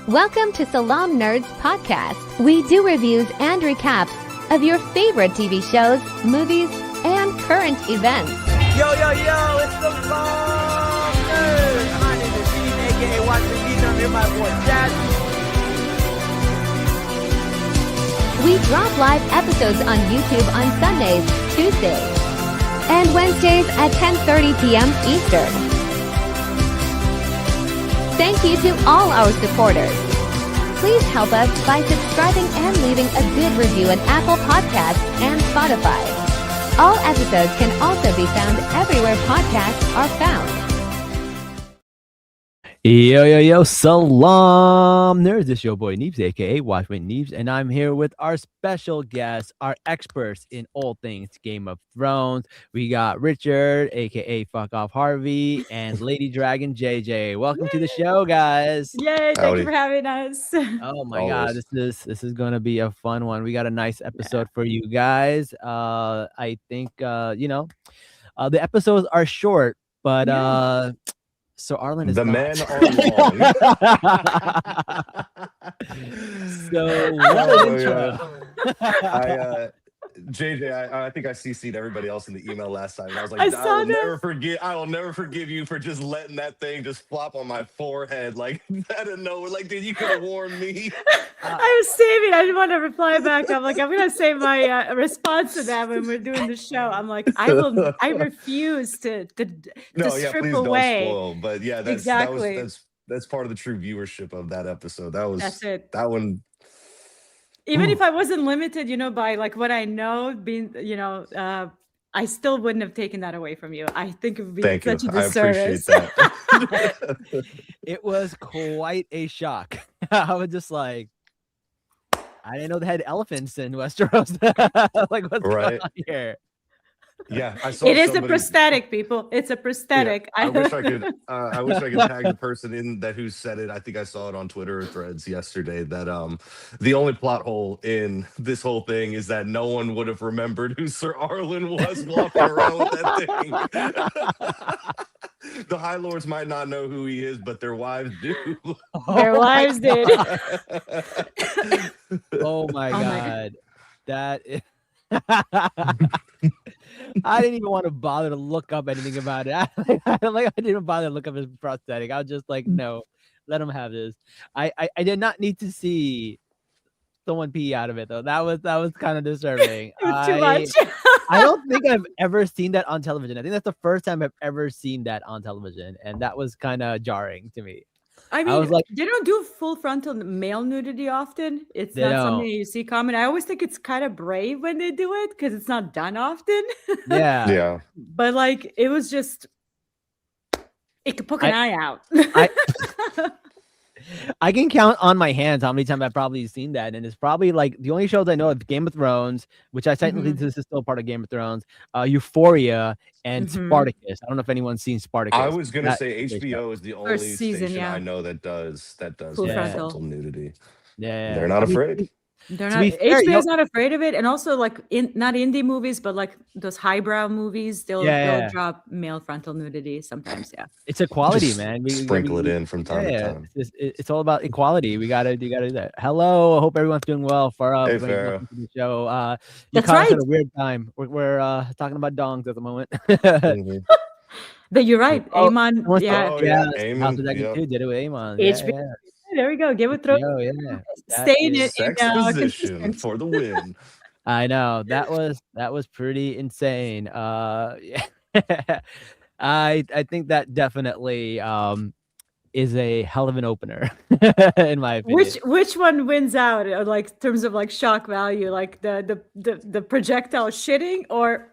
Welcome to Salaam Nerds Podcast. We do reviews and recaps of your favorite TV shows, movies, and current events. Yo, it's the Salaam Nerds. My name is Dean, aka Watch Me Eat. I'm here my boy Jazz. We drop live episodes on YouTube on Sundays, Tuesdays, and Wednesdays at 10:30 p.m. Eastern. Thank you to all our supporters. Please help us by subscribing and leaving a good review on Apple Podcasts and Spotify. All episodes can also be found everywhere podcasts are found. Yo, Salaam Nerds. This is your boy Neebs, aka Watch Me Neebs, and I'm here with our special guests, our experts in all things Game of Thrones. We got Richard, aka Fuck Off Harvey, and Lady Dragon JJ. Welcome to the show, guys. Yay, thank you for having us. Oh my god, this is gonna be a fun one. We got a nice episode for you guys. I think the episodes are short, but so Arlen is the not. men are long. So what an intro. JJ, I think I CC'd everybody else in the email last time. And I was like, I will never forgive you for just letting that thing just flop on my forehead. Like, I don't know. Like, dude, you could have warned me. I was saving. I didn't want to reply back. I'm like, I'm going to save my response to that when we're doing the show. I'm like, I refuse to strip please away. Don't spoil. But yeah, that's part of the true viewership of that episode. That's it. That one. Even if I wasn't limited, by like what I know, I still wouldn't have taken that away from you. I think it would be such a disservice. I appreciate that. It was quite a shock. I was just like, I didn't know they had elephants in Westeros. Like, what's going on here? Yeah, I saw. It is a prosthetic, people. It's a prosthetic. Yeah, I wish I could. I wish I could tag the person in that who said it. I think I saw it on Twitter or Threads yesterday. That the only plot hole in this whole thing is that no one would have remembered who Sir Arlen was walking around with that thing. The High Lords might not know who he is, but their wives do. Their wives did. Oh my god, that is. I didn't even want to bother to look up anything about it. I didn't even bother to look up his prosthetic. I was just like, no, let him have this. I did not need to see someone pee out of it though. That was kind of disturbing. Too much. I don't think I've ever seen that on television. I think that's the first time I've ever seen that on television, and that was kind of jarring to me. I mean, was like, they don't do full frontal male nudity often. It's not something you see common. I always think it's kind of brave when they do it because it's not done often. Yeah. But like, it was just, it could poke an eye out. I can count on my hands how many times I've probably seen that, and it's probably like the only shows I know of Game of Thrones, which I technically this is still part of Game of Thrones, Euphoria, and Spartacus. I don't know if anyone's seen Spartacus. I was gonna say HBO is the only station I know that does full frontal nudity. Yeah, they're not afraid. They're not. HBO's not afraid of it, and also like not indie movies, but like those highbrow movies, they'll drop male frontal nudity sometimes. Yeah, it's equality, man. We sprinkle it in from time to time. It's all about equality. You gotta do that. Hello, I hope everyone's doing well. Hey, Farah. The show. You caught us at a weird time. We're talking about dongs at the moment. But you're right, Amon. Amon. Did it with Amon. HBO. There we go. Game of Thrones. Stay in it. Sex position for the win. I know that was pretty insane. I think that definitely is a hell of an opener in my opinion. Which one wins out? Like in terms of like shock value, like the projectile shitting or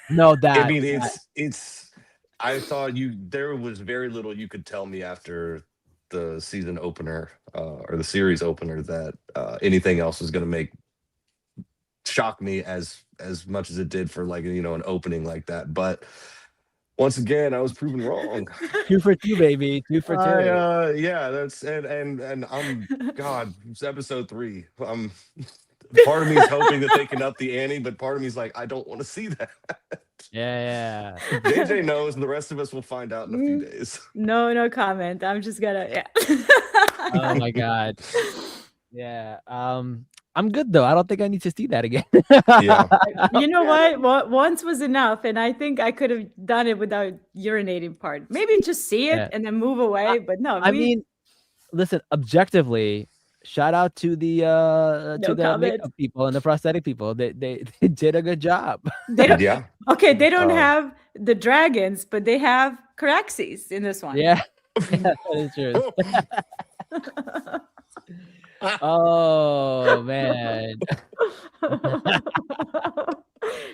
no? That I mean, it's. I thought there was very little you could tell me after the season opener or the series opener that anything else was going to shock me as much as it did for like an opening like that. But once again, I was proven wrong. 2 for 2, baby. 2 for 2. Yeah, that's and I'm God. It's episode 3. Part of me is hoping that they can up the ante, but part of me is like, I don't want to see that. Yeah. JJ knows, and the rest of us will find out in a few days. No comment. I'm just gonna, Oh my god. Yeah. I'm good though. I don't think I need to see that again. Yeah. You know what? Once was enough, and I think I could have done it without urinating part. Maybe just see it Yeah. and then move away. But no, I mean, listen, objectively, shout out to the No comment. makeup people and the prosthetic people. They did a good job. They don't. Yeah. Okay, they don't Oh. have the dragons, but they have Caraxes in this one. Yeah. That is true. Oh man.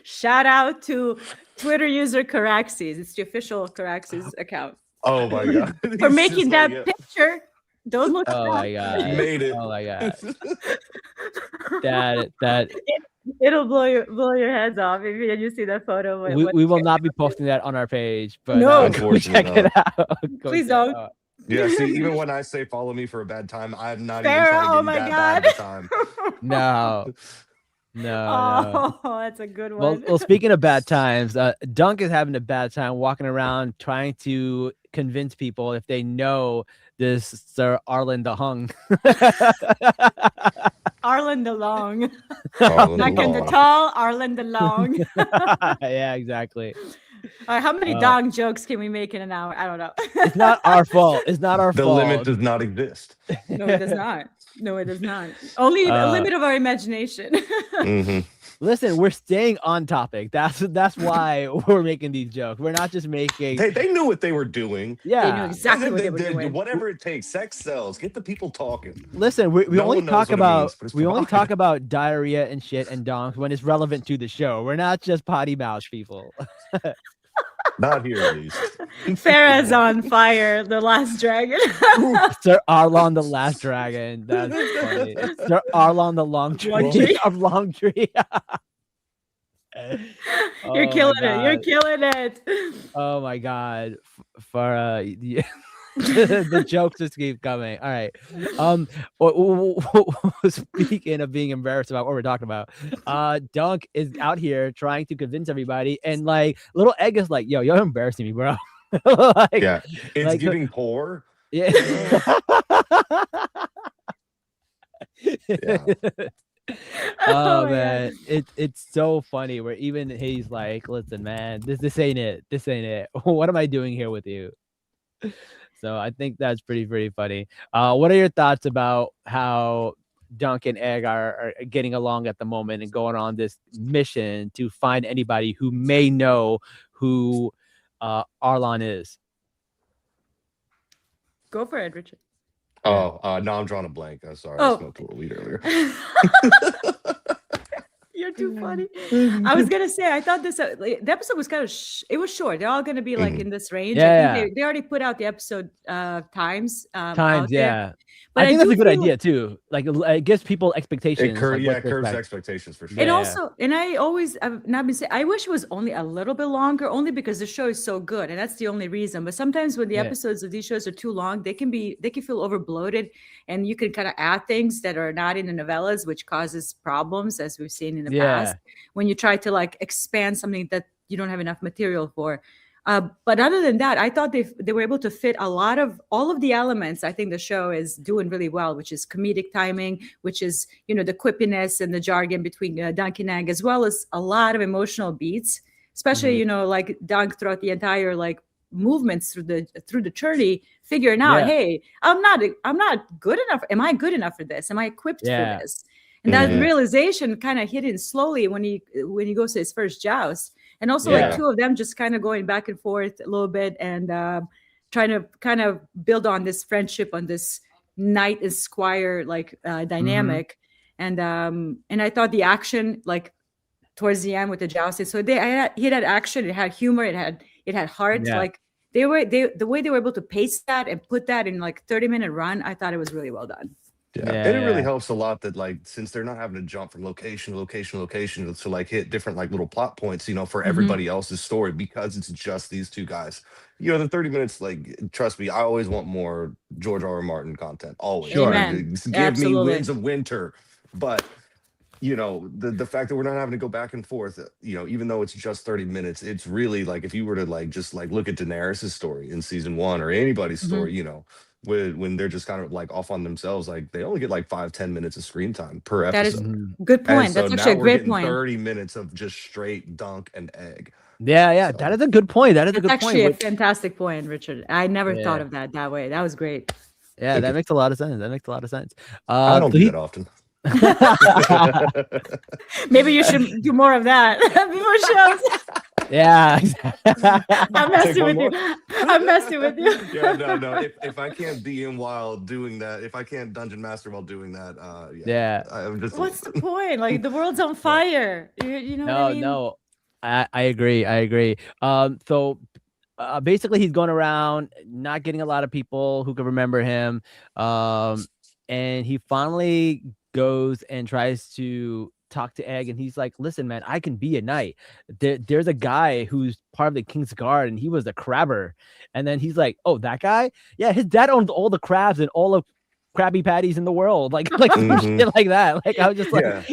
Shout out to Twitter user Caraxes. It's the official Caraxes account. Oh my god. For He's making just that like, picture. Don't look Oh it my up. god. Made it. Oh my god. That It'll blow your heads off if you see that photo. we will not be posting that on our page, but No. go check Unfortunately, it out. Go Please check it don't. out. Yeah, see, even when I say follow me for a bad time, I'm not Fair, even trying to oh give my you that bad of a time. No. No. Oh, that's a good Well, one. well, speaking of bad times, Dunk is having a bad time walking around trying to convince people if they know this Sir Arlen the Hung. Arlen the Long. Arlen Not the in the Long. tall, Arlen the Long. Yeah, exactly. How many dong jokes can we make in an hour? I don't know. It's not our fault. It's not our The fault. limit does not exist. No, it does not. No, it does not. Only a limit of our imagination. Mhm. Listen, we're staying on topic. That's why we're making these jokes. We're not just making. They knew what they were doing. Yeah. They knew exactly what they were doing. Whatever it takes, sex sells. Get the people talking. Listen, we No only one knows talk what it about means, but it's we only fine. talk about diarrhea and shit and donks when it's relevant to the show. We're not just potty mouth people. Not here, at least. Farah's on fire, the last dragon. Sir Arlon the Last Dragon. That's funny. Sir Arlon the Long Long Tree tree. of Long Tree. You're Oh killing my it. You're God. killing it. Oh my god. For the jokes just keep coming. All right. Speaking of being embarrassed about what we're talking about, Dunk is out here trying to convince everybody, and like little Egg is like, yo, you're embarrassing me, bro. Like, Yeah, it's like, giving poor. yeah. Yeah. Oh my man, it's so funny where even he's like, listen, man, this ain't it. This ain't it. What am I doing here with you? So I think that's pretty funny. What are your thoughts about how Dunk and Egg are getting along at the moment and going on this mission to find anybody who may know who Arlon is? Go for it, Richard. Oh, no, I'm drawing a blank. I'm sorry. Oh. I smoked a little weed earlier. You're too funny. I was gonna say, I thought this the episode was kind of it was short. They're all gonna be like in this range. I Yeah. think they already put out the episode times. out Times, there. yeah. But I think that's do a good feel- idea too. Like it gives people expectations. It curves, like, yeah, what to curves expect. expectations for sure. And Yeah. also, and I've not been saying, I wish it was only a little bit longer, only because the show is so good, and that's the only reason. But sometimes when the Yeah. episodes of these shows are too long, they can feel over bloated, and you can kind of add things that are not in the novellas, which causes problems, as we've seen in the past, when you try to like expand something that you don't have enough material for. But other than that, I thought they were able to fit all of the elements. I think the show is doing really well, which is comedic timing, which is, the quippiness and the jargon between Dunk and Egg, as well as a lot of emotional beats, especially, like Dunk throughout the entire like movements through the journey, figuring out, Yeah. hey, I'm not good enough. Am I good enough for this? Am I equipped Yeah. for this? And that Mhm. realization kind of hit in slowly when he goes to his first joust. And also Yeah. like two of them just kind of going back and forth a little bit and trying to kind of build on this friendship, on this knight and squire like dynamic. And I thought the action like towards the end with the jousting. So he had action, it had humor, it had heart. Yeah. Like the way they were able to pace that and put that in like 30-minute run, I thought it was really well done. Yeah. Yeah, And it really yeah. helps a lot that like since they're not having to jump from location to location to like hit different like little plot points, for everybody else's story, because it's just these two guys. The 30 minutes, like trust me, I always want more George R. R. Martin content. Always. Sure. Amen. Give Absolutely. me Winds of Winter. But the fact that we're not having to go back and forth, even though it's just 30 minutes, it's really like if you were to like just like look at Daenerys' story in season 1 or anybody's story, when they're just kind of like off on themselves, like they only get like 5-10 minutes of screen time per That is episode. good And point. so That's now actually a we're great getting point. 30 minutes of just straight Dunk and Egg. Yeah, that So is a good point. That is a That's good actually point. a fantastic point, Richard. I never thought Yeah. of that way. That was great. Yeah, thank that you. makes a lot of sense. That makes a lot of sense. I don't So do he that often. Maybe you should do more of that before shows. yeah. I'm Take messing one with more. you. I'm messing with you. Yeah, no. If I can't DM while doing that, if I can't dungeon master while doing that, Yeah. I'm just. What's the point? Like the world's on fire. You know what I mean? No. I agree. I agree. So basically he's going around not getting a lot of people who can remember him. And he finally goes and tries to talk to Egg, and he's like, listen, man, I can be a knight. There's a guy who's part of the King's Guard, and he was a crabber. And then he's like, oh, that guy? Yeah, his dad owns all the crabs and all the Krabby Patties in the world, like shit like that. Like I was just like,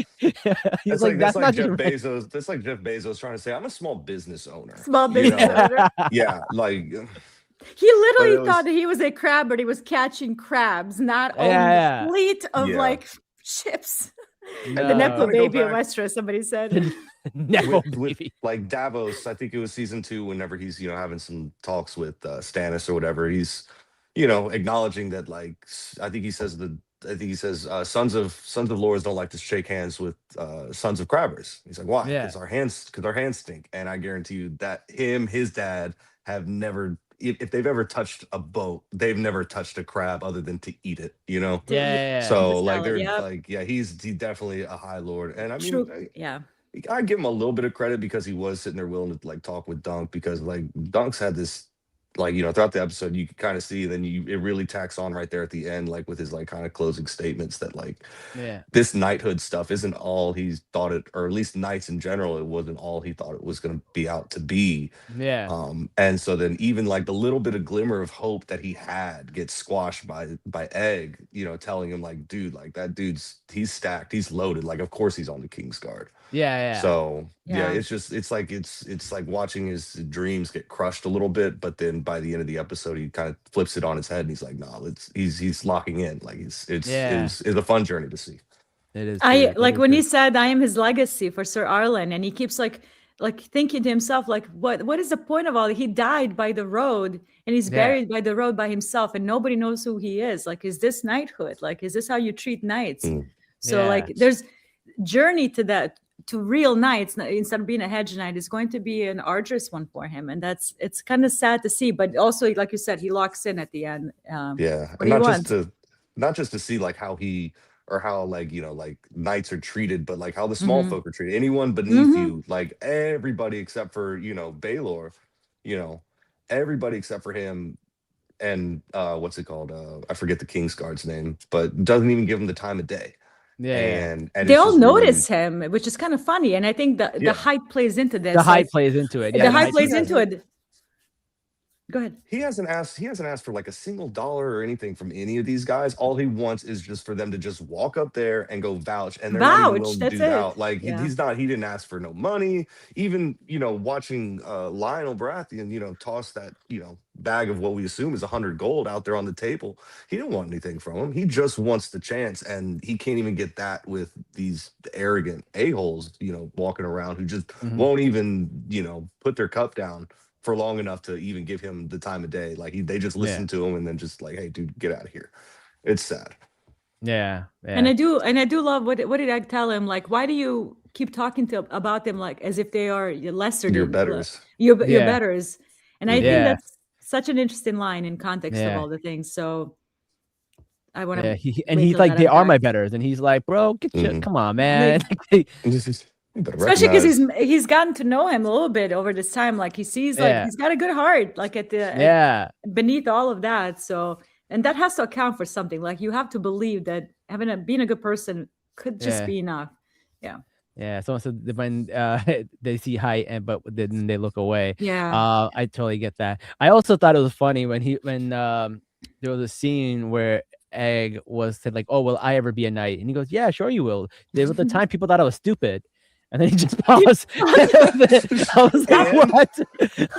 he's like, that's not Jeff just Bezos. That's like Jeff Bezos trying to say, I'm a small business owner. Small business owner. Yeah, like He literally But it thought that he was a crab, but he was catching crabs, not owning Yeah. a fleet of Yeah. like ships. No. The Nepo Wanna go baby of back- Westeros, somebody said. Nepo with baby. like Davos, I think it was season 2, whenever he's having some talks with Stannis or whatever, he's acknowledging that, like, I think he says sons of lords don't like to shake hands with sons of crabbers. He's like, why? Yeah. Because our hands stink. And I guarantee you that his dad have never, if they've ever touched a boat, they've never touched a crab other than to eat it, Yeah. So The like salad, they're yep. like, yeah, he's definitely a high lord. And I mean, True. Yeah. I give him a little bit of credit because he was sitting there willing to like talk with Dunk, because like Dunk's had this, like, throughout the episode you can kind of see, then it really tacks on right there at the end, like with his like kind of closing statements that like Yeah. this knighthood stuff isn't all he's thought it, or at least knights in general, it wasn't all he thought it was going to be out to be. Yeah. And so then even like the little bit of glimmer of hope that he had gets squashed by Egg, telling him like, dude, like that he's stacked, he's loaded, like of course he's on the King's Guard. Yeah. So Yeah. it's like watching his dreams get crushed a little bit, but then by the end of the episode he kind of flips it on his head and he's like, no, he's locking in. Like it's a fun journey to see. It is. I true. like It when is he said, "I am his legacy" for Sir Arlen, and he keeps like thinking to himself, like, what is the point of all? He died by the road, and he's Yeah. buried by the road by himself, and nobody knows who he is. Like, is this knighthood? Like, is this how you treat knights? Mm. So Yeah. like, there's journey to that, to real knights instead of being a hedge knight is going to be an arduous one for him, and it's kind of sad to see. But also, like you said, he locks in at the end. Yeah, what and he not just to see like how he, or how like like knights are treated, but like how the small Mhm. folk are treated. Anyone beneath you, like everybody except for Baelor, everybody except for him, and what's it called? I forget the King's Guard's name, but doesn't even give him the time of day. Yeah. And They it's all just really- notice him, which is kind of funny, and I think the Yeah. height plays into this. The height like, plays into it. the Yeah. height plays Yeah. into it. Go ahead. He hasn't asked for like a single dollar or anything from any of these guys. All he wants is just for them to just walk up there and go vouch, and they're not even Vouch, willing to that's do that. it. Like Yeah. he didn't ask for no money. Even watching Lionel Baratheon toss that bag of what we assume is 100 gold out there on the table. He didn't want anything from him. He just wants the chance, and he can't even get that with these arrogant a-holes walking around who just Mhm. won't even put their cup down for long enough to even give him the time of day. Like they just listen to him and then just like, hey dude, get out of here. It's sad. Yeah. And I do love what did I tell him? Like, why do you keep talking about them like as if they are lesser Your than betters. your Yeah. betters? And I Yeah. think that's such an interesting line in context of Yeah. all the things. So I want Yeah. to. He's like, they are my betters, and he's like, bro, come on, man. You better Especially because recognize- he's gotten to know him a little bit over this time. Like he sees, like Yeah. he's got a good heart, like Yeah. beneath all of that. So, and that has to account for something. Like you have to believe that being a good person could just Yeah. be enough. Yeah. Someone said that when they see height, but then they look away. Yeah. I totally get that. I also thought it was funny when there was a scene where Egg was said like, oh, will I ever be a knight? And he goes, yeah, sure you will. There was a time people thought I was stupid. And then he just paused. I was like, what?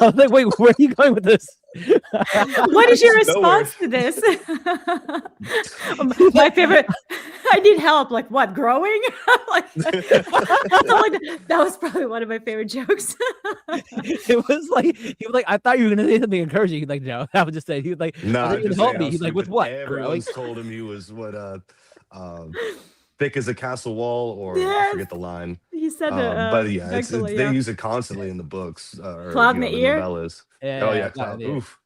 I was like, wait, where are you going with this? What is your response to this? My favorite. I need help. Like what? Growing? Like, that was probably one of my favorite jokes. It was like he was like, I thought you were gonna say something encouraging. He's like, no, I would just say he was like, Nah, you help me. He's like, with what? Everyone's told him he was thick as a castle wall, or I Yes. forget the line. He said but yeah, excellent, they use it constantly in the books. Cloud in the ear? Novellas. Yeah, Oh yeah, Cloud cloud. in the ear. Oof.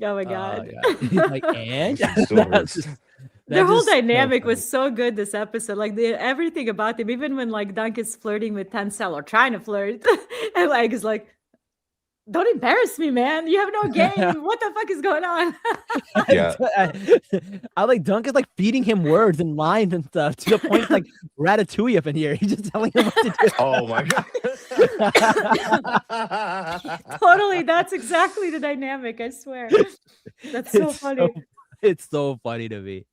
Oh my god. Yeah. He's like, and Still hurts. Their whole just so dynamic funny. was so good this episode. Like everything about him, even when like Dunk is flirting with Tencel or trying to flirt, and like is like, don't embarrass me, man. You have no game. What the fuck is going on? Yeah. I like Dunk is like feeding him words and lines and stuff to the point it's like Ratatouille up in here. He's just telling him what to do. Oh my god. Totally. That's exactly the dynamic. I swear. That's so funny. It's so funny to me.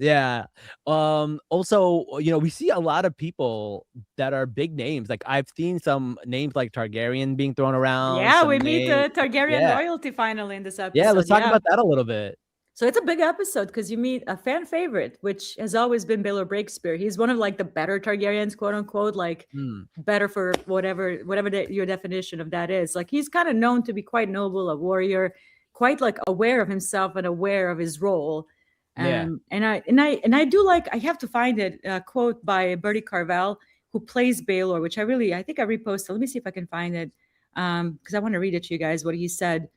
Yeah. Also, we see a lot of people that are big names. Like I've seen some names like Targaryen being thrown around. Yeah, some we meet the names- Targaryen Yeah. royalty finally in this episode. Yeah, let's talk about that a little bit. So it's a big episode because you meet a fan favorite, which has always been Baelor Breakspear. He's one of like the better Targaryens, quote unquote, like better for whatever your definition of that is. Like he's kind of known to be quite noble, a warrior, quite like aware of himself and aware of his role. Yeah. And I do like, I have to find it, a quote by Bertie Carvel, who plays Baelor, which I think I reposted. Let me see if I can find it, because I want to read it to you guys, what he said.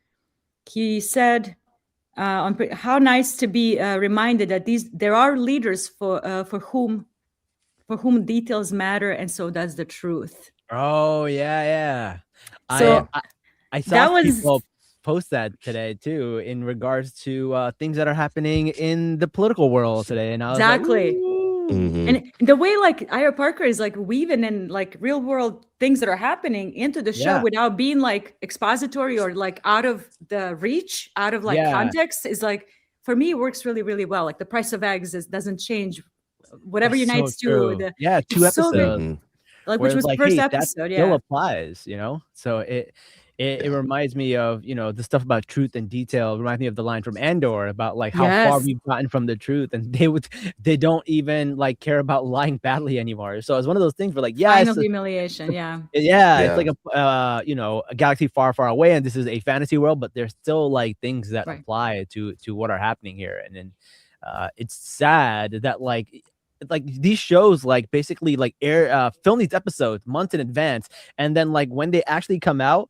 He said, how nice to be reminded that there are leaders for whom details matter, and so does the truth. Oh yeah. So I saw that was- people post that today too in regards to things that are happening in the political world today, and I was Exactly. like, ooh. Mhm. And the way like Ira Parker is like weaving in like real world things that are happening into the show Yeah. without being like expository or like out of the reach, out of like Yeah. context, is like, for me, it works really, really well. Like the price of eggs doesn't change. Whatever That's so unites true. two. Yeah, 2 it's so good. episodes. Mhm. Like where which it's was the first hey, that episode, still yeah. applies, so it reminds me of the stuff about truth and detail. It reminds me of the line from Andor about like how far Yes. we've gotten from the truth, and they don't even like care about lying badly anymore. So it's one of those things where like, yeah, Final it's humiliation, yeah. it's like a galaxy far, far away, and this is a fantasy world, but there's still like things that Right. apply to what are happening here, and then it's sad that like these shows like basically like film these episodes months in advance, and then like when they actually come out,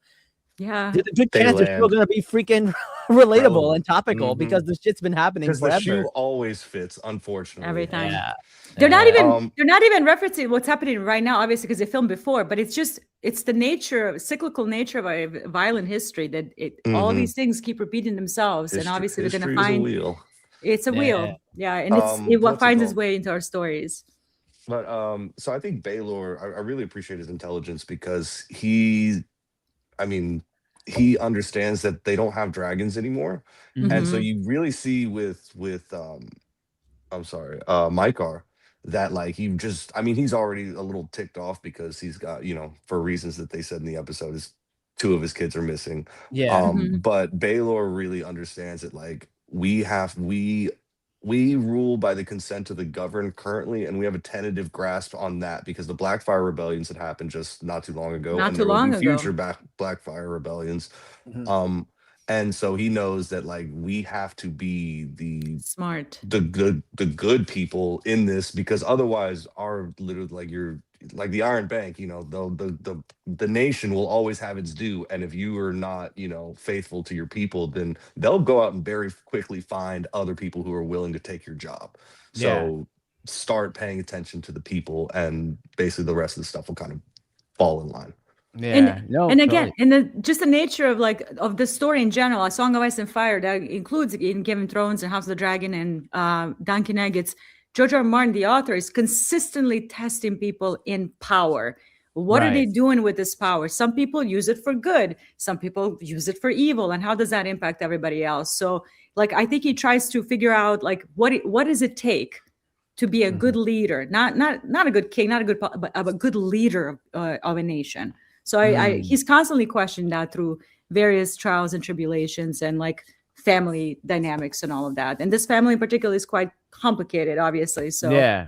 Yeah. there's a good They chance they're still land. gonna be freaking relatable Relevant. and topical Mhm. because this shit's been happening Because the forever. shoe always fits, unfortunately. Every time. Yeah. They're not Yeah. even referencing what's happening right now, obviously, because they filmed before, but it's the cyclical nature of a violent history that all Mhm. these things keep repeating themselves. And obviously they're History going to is a find wheel. it's a Yeah. wheel. Yeah. And what what's it finds its called? way into our stories. But so I think Baelor, I really appreciate his intelligence because he understands that they don't have dragons anymore. And so Mhm. you really see with Mykar, that like he's already a little ticked off because he's got, for reasons that they said in the episode, is 2 of his kids are missing. Yeah. Mhm. But Baelor really understands that like we rule by the consent of the governed currently, and we have a tentative grasp on that because the Blackfire rebellions had happened just not too long ago, Not and too there will long be ago. future Blackfire rebellions. Mhm. And so he knows that like we have to be Smart. the good people in this, because otherwise our literally like the Iron Bank, the nation will always have its due, and if you are not faithful to your people, then they'll go out and very quickly find other people who are willing to take your job. So start paying attention to the people, and basically the rest of the stuff will kind of fall in line. Yeah. And again, just the nature of the story in general, A Song of Ice and Fire, that includes in Game of Thrones and House of the Dragon and Donkey Nuggets, George R. R. Martin, the author, is consistently testing people in power. What are they Right. doing with this power? Some people use it for good. Some people use it for evil. And how does that impact everybody else? So, like, I think he tries to figure out, like, what does it take to be a good leader, not a good king, not a good, but a good leader of a nation. So he's constantly questioned that through various trials and tribulations and like family dynamics and all of that. And this family in particular is quite complicated, obviously. So Yeah.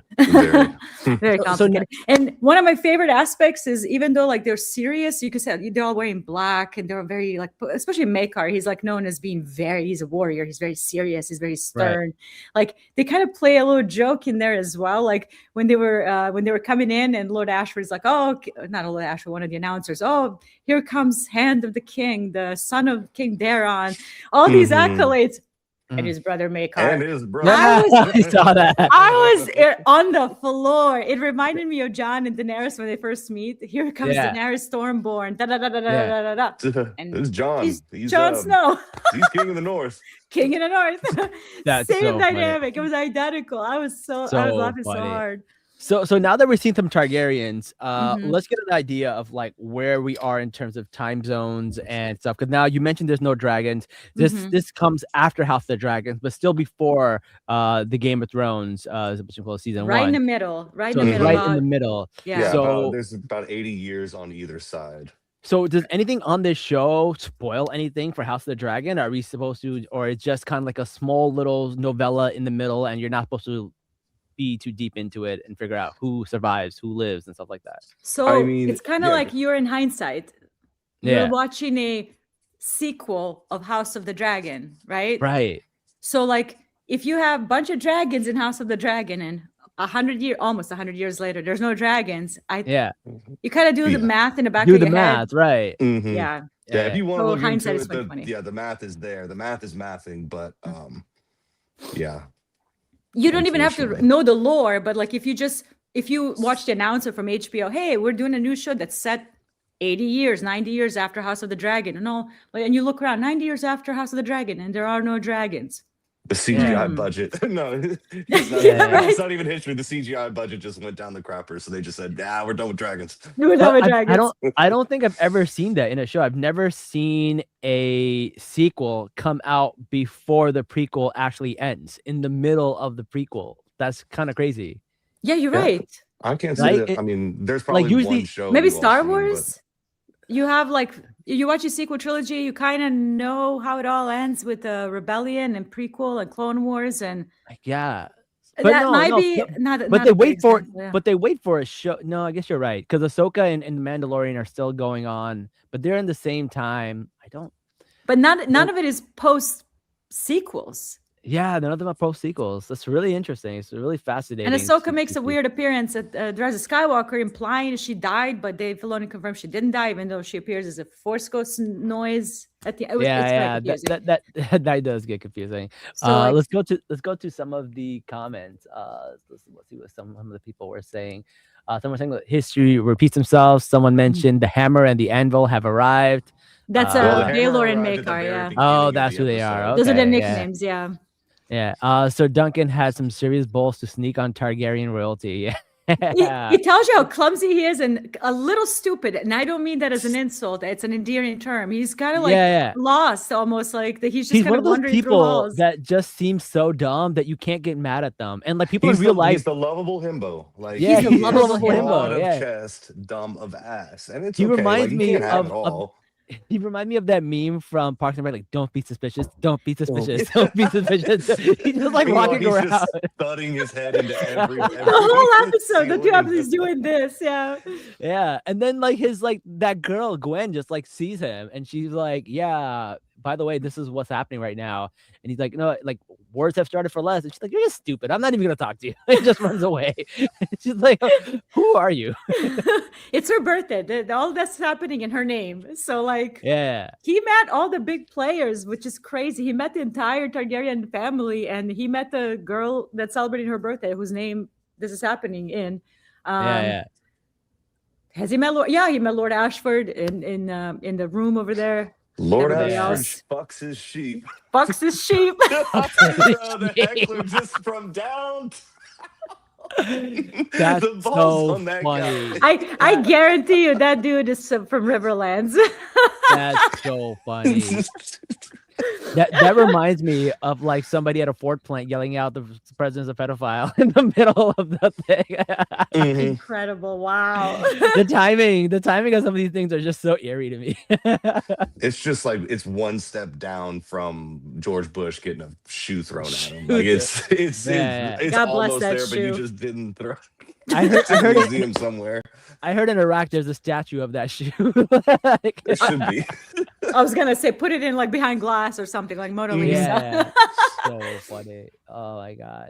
very complicated. And one of my favorite aspects is, even though like they're serious, you could say they're all wearing black and they're very like, especially Makar, he's like known as being he's a warrior. He's very serious. He's very stern. Right. Like they kind of play a little joke in there as well. Like when they were coming in and Lord Ashford's like, oh, not Lord Ashford, one of the announcers. Oh, here comes Hand of the King, the son of King Daron. All these accolades. And his brother Makar. And his brother. I saw that. I was on the floor. It reminded me of Jon and Daenerys when they first meet. Here comes Daenerys Stormborn. Da da da da da da da. And this is Jon. He's Jon Snow. He's king of the North. King in the North. That's same so dynamic. funny. It was identical. I was laughing so hard. So now that we've seen some Targaryens, let's get an idea of like where we are in terms of time zones and stuff. Because now you mentioned there's no dragons. This comes after House of the Dragons, but still before the Game of Thrones season right 1. In the middle. Right in the middle. Yeah. So there's about 80 years on either side. So does anything on this show spoil anything for House of the Dragon? Are we supposed to, or it's just kind of like a small little novella in the middle, and you're not supposed to be too deep into it and figure out who survives, who lives, and stuff like that? So I mean, it's kind of like you're in hindsight. You're watching a sequel of House of the Dragon, right? Right. So like if you have a bunch of dragons in House of the Dragon and almost 100 years later, there's no dragons. You kind of do the math in the back of your head. Do the math, right? Mm-hmm. Yeah. Yeah. If you want to look into it, the math is there. The math is mathing, but yeah. You don't even have to know the lore, but like if you watch the announcer from HBO, hey, we're doing a new show that's set 80 years, 90 years after House of the Dragon, and you look around 90 years after House of the Dragon, and there are no dragons. The CGI budget. No, it's not even history. The CGI budget just went down the crapper, so they just said, we're done with dragons. We're done with dragons. I don't think I've ever seen that in a show. I've never seen a sequel come out before the prequel actually ends, in the middle of the prequel. That's kind of crazy. Yeah, you're right. I can't see that. I mean, there's probably usually, one show. Maybe Star Wars? You have you watch a sequel trilogy, you kind of know how it all ends with the Rebellion and prequel and Clone Wars and but that might be not. But they wait for But they wait for a show. No, I guess you're right, because Ahsoka and The Mandalorian are still going on, but they're in the same time. But none of it is post sequels. Yeah, none of them are post sequels. That's really interesting. It's really fascinating. And Ahsoka makes a weird appearance at Rise of Skywalker, implying she died, but Dave Filoni confirmed she didn't die, even though she appears as a Force ghost noise at the. That does get confusing. So let's go to some of the comments. Let's see what some of the people were saying. Someone saying that history repeats themselves. Someone mentioned the hammer and the anvil have arrived. That's Baylor and Makar, yeah. Oh, that's who they are. Okay, those are the nicknames, yeah. Yeah. So Duncan had some serious balls to sneak on Targaryen royalty. He tells you how clumsy he is and a little stupid. And I don't mean that as an insult. It's an endearing term. He's kind of like lost, almost like that. He's kind of wandering through halls. That just seems so dumb that you can't get mad at them. And like people in real life, he's the lovable himbo. Like he's the lovable himbo. Chest, dumb of ass, and it's he okay. reminds me of. He reminded me of that meme from Parks and Rec, like, don't be suspicious, don't be suspicious, don't be suspicious. He's just like walking around. Just thudding his head into every the whole episode, the 2 episodes doing this, yeah. Yeah. And then like that girl, Gwen, just like sees him and she's like, yeah, by the way, this is what's happening right now. And he's like, no, like wars have started for less. And she's like, you're just stupid. I'm not even gonna talk to you. He just runs away. She's like, who are you? It's her birthday. All that's happening in her name. So like, yeah, he met all the big players, which is crazy. He met the entire Targaryen family, and he met the girl that's celebrating her birthday, whose name this is happening in. Has he met Lord? Yeah, he met Lord Ashford in the room over there. Lord Ashford fucks his sheep. Fucks his sheep. The heckler just from down. That's so funny. I guarantee you that dude is from Riverlands. That's so funny. That reminds me of like somebody at a Ford plant yelling out the president's a pedophile in the middle of the thing. Mhm. Incredible. Wow. The timing of some of these things are just so eerie to me. It's just like it's one step down from George Bush getting a shoe thrown at him. Like it's Yeah. it's God bless almost that there, but you shoe. just didn't throw. I heard, It's I in a heard it. museum somewhere. I heard in Iraq there's a statue of that shoe. Like, It should be. I was gonna say put it in like behind glass or something like Mona Lisa. yeah, so funny. Oh my god.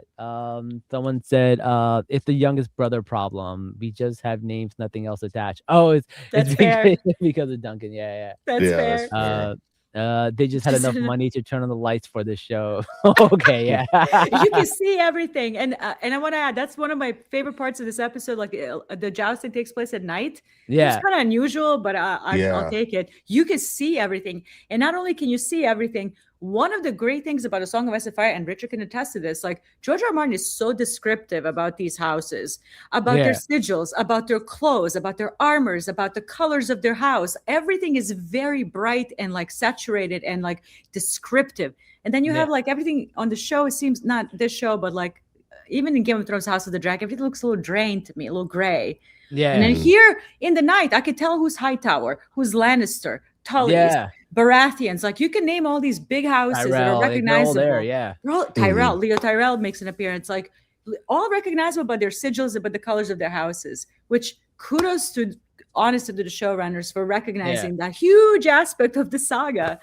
Someone said, if the youngest brother problem, we just have names, nothing else attached. Oh, it's That's fair. because of Duncan. Yeah, That's Yeah, fair. that's fair. they just had enough money to turn on the lights for this show. Okay, yeah. You can see everything, and I want to add that's one of my favorite parts of this episode. Like the jousting takes place at night. Yeah. It's kind of unusual, but I'll Yeah. take it. You can see everything, and not only can you see everything. One of the great things about A Song of Ice and Fire, and Richard can attest to this, like George R. R. Martin is so descriptive about these houses, about their sigils, about their clothes, about their armors, about the colors of their house. Everything is very bright and like saturated and like descriptive. And then you have like everything on the show. It seems not this show, but like even in Game of Thrones, House of the Dragon, everything looks a little drained to me, a little gray. Yeah. And then here in the night, I could tell who's Hightower, who's Lannister, Tully's, Baratheons. Like you can name all these big houses that are recognizable. There, yeah. Tyrell, Leo Tyrell makes an appearance. Like all recognizable by their sigils, but the colors of their houses. Which kudos to honestly to the showrunners for recognizing that huge aspect of the saga.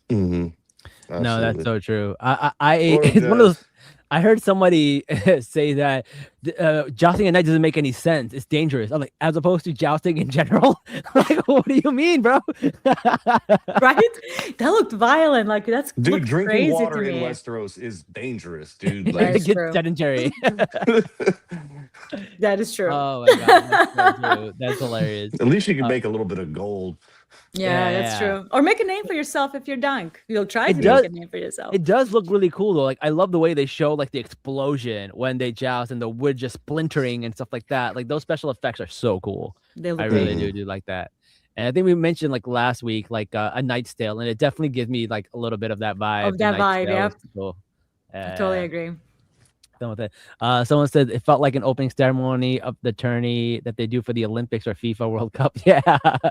Mm-hmm. No, that's so true. It's one of those. I heard somebody say that jousting at night doesn't make any sense. It's dangerous. I'm like, as opposed to jousting in general. Like, what do you mean, bro? Right? That looked violent. Like that's dude. Drinking crazy water to in me. Westeros is dangerous, dude. That Like, is Get true. sedentary. That is true. Oh my god, that's so true. That's hilarious. at least you can make a little bit of gold. Yeah, that's true. Or make a name for yourself if you're Dunk. You'll try to does- make a name for yourself. It does look really cool though. Like I love the way they show like the explosion when they joust and the wood just splintering and stuff like that. Like those special effects are so cool. They look I really do like that. And I think we mentioned like last week, like A Knight's Tale, and it definitely gives me like a little bit of that vibe. Of that The Knight's vibe, Tale yep. is cool. I totally agree. Done with it. Someone said it felt like an opening ceremony of the tourney that they do for the Olympics or FIFA World Cup. Yeah.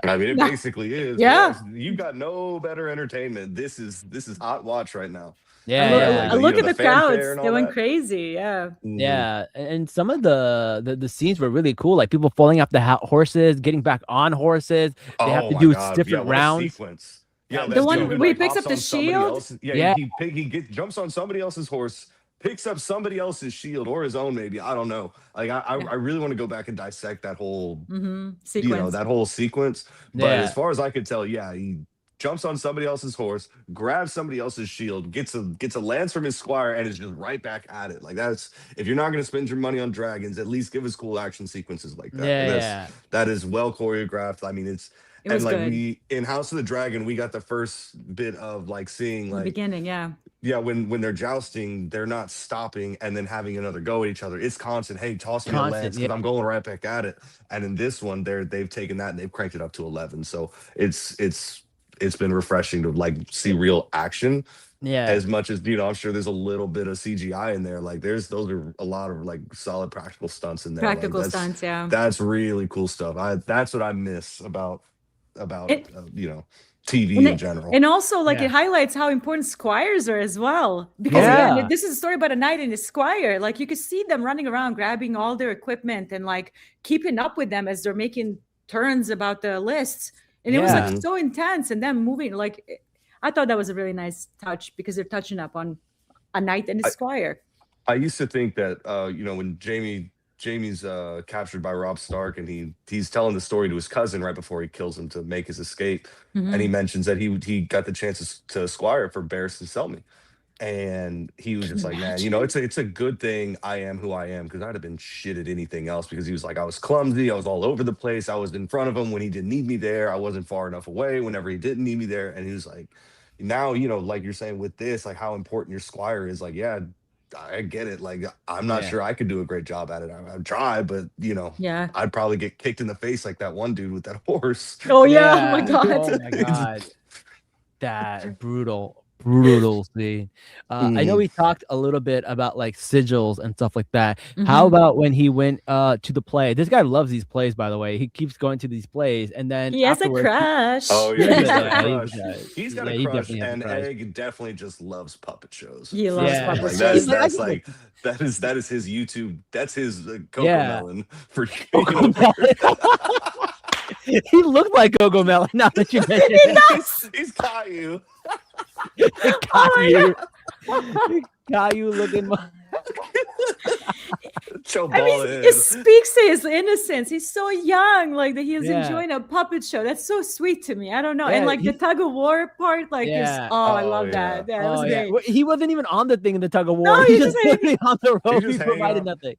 I mean, it basically is. Yeah. Yes, you've got no better entertainment. This is hot watch right now. Yeah. I look at the crowds. fanfare and all They went that. crazy. Yeah. Mhm. Yeah, and some of the scenes were really cool, like people falling off the horses, getting back on horses. They have to my do God. different what a rounds. sequence. Yeah, The that's one dude who, where he picks hops up the on somebody shield? else's- Yeah. he jumps on somebody else's horse, picks up somebody else's shield or his own, maybe. I don't know. Like I really want to go back and dissect that whole Sequence. that whole sequence. But Yeah. as far as I could tell, yeah, he jumps on somebody else's horse, grabs somebody else's shield, gets a lance from his squire, and is just right back at it. Like that's if you're not going to spend your money on dragons, at least give us cool action sequences like that. Yeah. That is well choreographed. I mean, it was and like good. we in House of the Dragon, we got the first bit of like seeing The like beginning, yeah. when they're jousting, they're not stopping and then having another go at each other. It's constant. Hey, toss me a Constant, lance because yeah. I'm going right back at it. And in this one, they've taken that and they've cranked it up to 11. So it's been refreshing to like see real action. Yeah. As much as I'm sure there's a little bit of CGI in there. Like those are a lot of like solid practical stunts in there. Like, Practical that's- stunts, yeah. That's really cool stuff. That's what I miss about TV And in general. And also, like, Yeah. it highlights how important squires are as well. Because Yeah. again, this is a story about a knight and a squire. Like, you could see them running around, grabbing all their equipment and like keeping up with them as they're making turns about the lists. And it was Yeah. like so intense. And then moving, like, I thought that was a really nice touch because they're touching up on a knight and a squire. I used to think that when Jamie's captured by Robb Stark and he's telling the story to his cousin right before he kills him to make his escape, and he mentions that he got the chance to squire for Barristan Selmy, and he was just like, man, it's a good thing I am who I am, because I'd have been shit at anything else, because he was like, I was clumsy, I was all over the place, I was in front of him when he didn't need me there, I wasn't far enough away whenever he didn't need me there, and he was like, now like you're saying with this, like how important your squire is, like, yeah, I get it. Like, I'm not sure I could do a great job at it. I'd try, but Yeah. I'd probably get kicked in the face like that one dude with that horse. Oh, yeah. Oh, my God. Oh my god. That brutal brutal scene. I know Mhm. we talked a little bit about like sigils and stuff like that. How Mhm. about when he went to the play? This guy loves these plays, by the way. He keeps going to these plays, and then He has a afterwards, crush. Oh he yeah, has he's got a yeah, crush. He's got a yeah, he crush, definitely has a and crush. Egg definitely just loves puppet shows. He For loves sure. puppet Like shows. that's like that is his YouTube. That's his Coco Yeah. Melon for He looked like Coco Melon. Now that you mention it, he's Caillou. Caillou, Caillou looking. Show I ball mean, head. it speaks to his innocence. He's so young, like that. He's Yeah. enjoying a puppet show. That's so sweet to me. I don't know, Yeah, and like the he- tug of war part, like, Yeah. I Oh, love yeah. that. Yeah, it was Oh, great. yeah. Well, he wasn't even on the thing in the tug of war. No, he he just just literally on the rope. He just hanging provided out. nothing.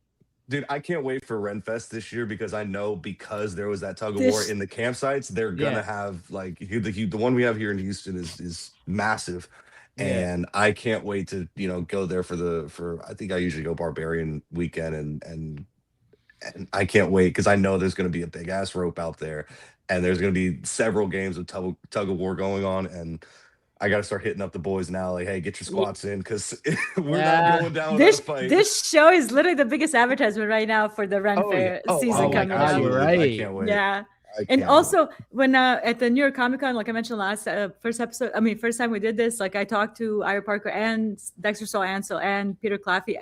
Dude, I can't wait for Renfest this year because I know because there was that tug of war This- in the campsites, they're gonna Yeah. have like the one we have here in Houston is massive, Yeah. and I can't wait to go there for I think I usually go Barbarian weekend and I can't wait because I know there's gonna be a big ass rope out there, and there's gonna be several games of tug of war going on, and I got to start hitting up the boys now. Like, hey, get your squats in because we're Yeah. not going down without a fight. This show is literally the biggest advertisement right now for the Ren Fair season my coming God, up. you're absolutely. right. I can't wait. Yeah. I And can't also when at the New York Comic Con, like I mentioned last first time we did this, like I talked to Ira Parker and Dexter Saul Ansel and Peter Claffey.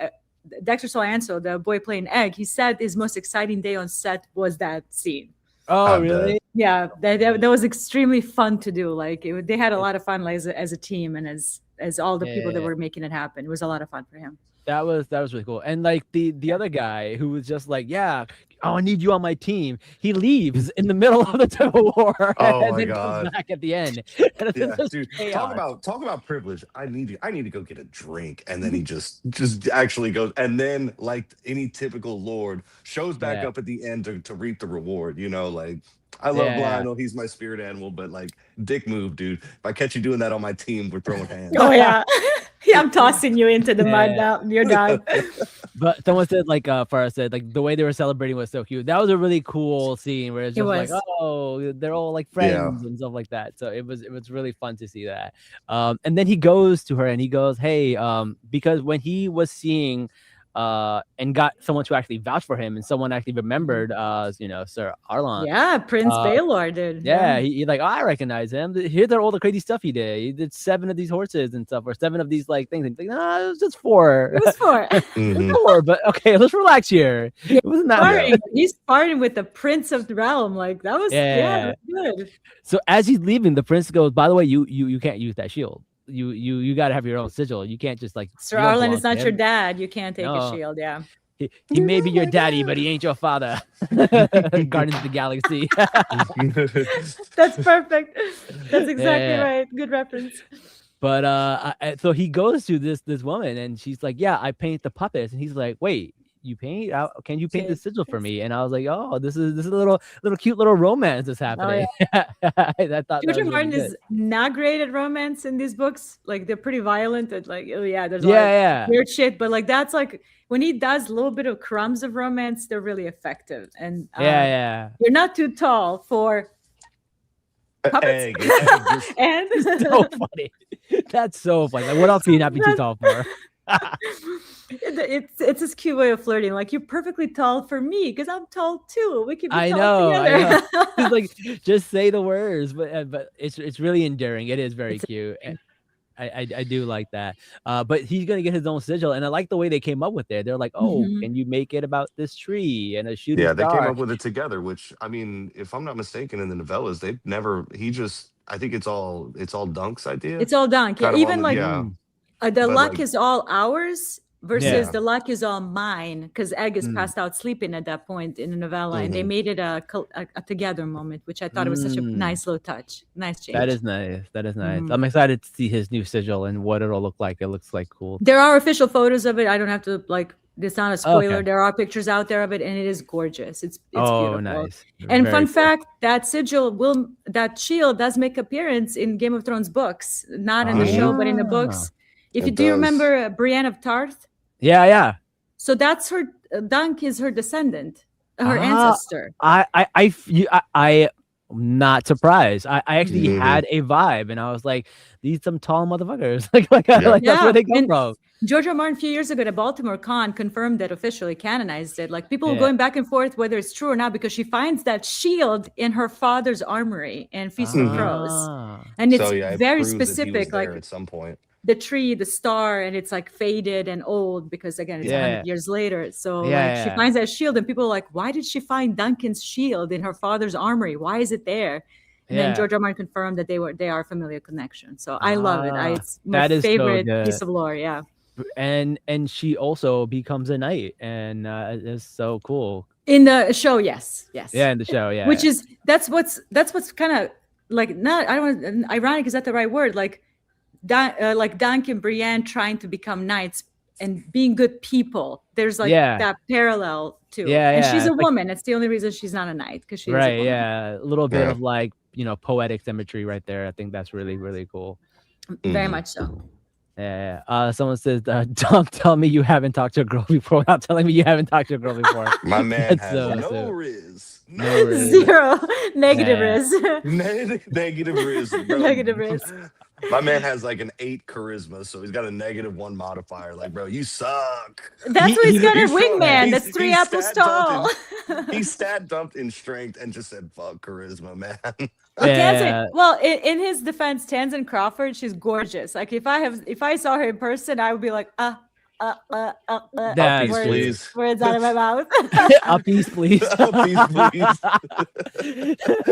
Dexter Saul Ansel, the boy playing Egg, he said his most exciting day on set was that scene. Oh, I really? bet. Yeah, that was extremely fun to do. Like they had a lot of fun, like, as a team and as all the people that Yeah. were making it happen. It was a lot of fun for him. That was really cool. And like the other guy who was just like, yeah, oh, I need you on my team. He leaves in the middle of the tug of war Oh and my then God. comes back at the end. And it's Yeah, just dude, chaos. talk about privilege. I need to go get a drink, and then he just actually goes, and then like any typical lord shows back Yeah. up at the end to reap the reward. Like I love Yeah. Lionel, he's my spirit animal, but like dick move, dude. If I catch you doing that on my team, we're throwing hands. Oh yeah, yeah, I'm tossing you into the mud Yeah. now. You're done. But someone said, like, Farah said, like, the way they were celebrating was so cute. That was a really cool scene where it's It just like, was. oh, they're all like Yeah. friends and stuff like that. So it was really fun to see that. And then he goes to her and he goes, hey, because when he was seeing and got someone to actually vouch for him and someone actually remembered Sir Arlon. Yeah, Prince Baylor, dude. Yeah, he like, oh, I recognize him. Here's all the crazy stuff he did. He did 7 of these horses and stuff, or 7 of these like things. And he's like, no, it was just 4. It was for Mhm. 4, but okay, let's relax here. Yeah, It wasn't that sparring. He's sparring with the Prince of the Realm. Like that was Yeah. that was good. So as he's leaving, the prince goes, by the way, you can't use that shield. You got to have your own sigil. You can't just like. Sir you don't Arlen belong is to not your him. dad. You can't take No. a shield. Yeah. He may be your daddy, but he ain't your father. Guardians of the Galaxy. That's perfect. That's exactly Yeah. right. Good reference. But so he goes to this woman, and she's like, "Yeah, I paint the puppets," and he's like, "Wait, you paint? Can you paint the sigil for me?" And I was like, "Oh, this is a little cute little romance that's happening." I thought that George was Martin really is good. not great at romance in these books. Like they're pretty violent. And like, oh yeah, there's a Yeah, lot of yeah. weird shit. But like that's like when he does a little bit of crumbs of romance, they're really effective. And Yeah. you're not too tall for puppets. Egg just- And So funny. That's so funny. Like, what else can you not be too tall for? it's this cute way of flirting. Like you're perfectly tall for me because I'm tall too. We can be I tall know. together. It's like, just say the words, but it's really endearing. It is very cute. And I do like that. But he's gonna get his own sigil, and I like the way they came up with it. They're like, oh, Mhm. can you make it about this tree and a shooting Yeah, they star? came up with it together, which I mean, if I'm not mistaken, in the novellas, they've never. I think it's all Dunk's idea. It's all dunk. Yeah, Kind of even on like yeah. the but, luck like- is all ours versus Yeah. the luck is all mine because Egg is Mm. passed out sleeping at that point in the novella, and they Mhm. made it a together moment, which I thought it was such a Mm. nice little touch. Nice change. That is nice. That is nice. Mhm. I'm excited to see his new sigil and what it'll look like. It looks like cool. There are official photos of it. I don't have to like. It's not a spoiler. Okay. There are pictures out there of it, and it is gorgeous. It's Oh, beautiful. nice. And Very fun cool. fact, that shield does make appearance in Game of Thrones books, not in the show, but in the books. If It you do you does. remember Brienne of Tarth? Yeah. So that's her. Dunk is her descendant, her Ah, ancestor. I not surprised. I actually had a vibe, and I was like, these some tall motherfuckers. like that's where they come from. George R. Martin a few years ago at Baltimore Con confirmed that officially canonized it. Like people were going back and forth whether it's true or not because she finds that shield in her father's armory in Feast of Crows, and it's very specific. Like at some point, the tree, the star, and it's like faded and old because again it's 100 years later. So she finds that shield, and people are like, why did she find Duncan's shield in her father's armory? Why is it there? And then George R. Martin confirmed that they are familiar connection. So I love it. It's my favorite piece of lore. Yeah. And she also becomes a knight, and it's so cool in the show. Yes. In the show, which is that's what's kind of like, not, I don't want, ironic, is that the right word? Like Dunk and Brienne trying to become knights and being good people. There's like that parallel too. And she's a woman. It's the only reason she's not a knight, because she's a woman. A little bit of like, poetic symmetry right there. I think that's really, really cool. Very much so. Yeah. Someone says, "Don't tell me you haven't talked to a girl before without telling me you haven't talked to a girl before." My man has no riz. Zero. Negative riz. Negative riz. Bro. Negative riz. My man has like an 8 charisma, so he's got a -1 modifier. Like, bro, you suck. That's why he's got a wingman. That's 3 apples tall. He stat dumped in strength and just said, "Fuck charisma, man." Well, in his defense, Tamsin Crawford, she's gorgeous. Like if I saw her in person, I would be like, Uppies, please. Words out of my mouth. Uppies, please. Uppies,